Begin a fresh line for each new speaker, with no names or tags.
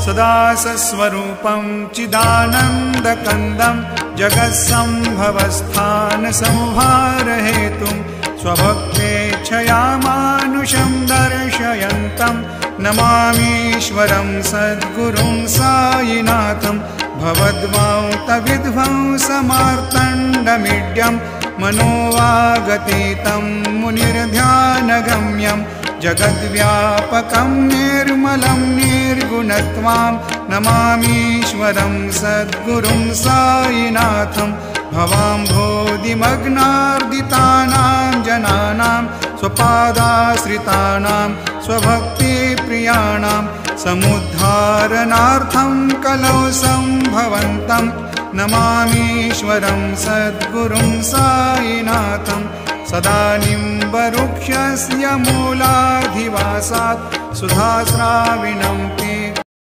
सदा सस्वरूपं चिदानन्दकन्दं जगत्सम्भवस्थानसंहारहेतुं स्वभक्तेच्छया मानुषं दर्शयन्तं नमामीश्वरं सद्गुरुं सायिनाथं भवद्वान्तविध्वंसमार्तण्डमीड्यं मनोवागतीतं मुनिर्ध्यानगम्यं जगद्व्यापकं निर्मलं निर्गुणत्वां नमामीश्वरं सद्गुरुं सायिनाथं भवाम्भोधिमग्नार्दितानां जनानां स्वपादाश्रितानां स्वभक्तिप्रियाणां समुद्धारणार्थं कलौ सम्भवन्तं नमामीश्वरं सद्गुरुं सायिनाथं सदा निम्बवृक्षस्य मूलाधिवासात् सुधास्राविणं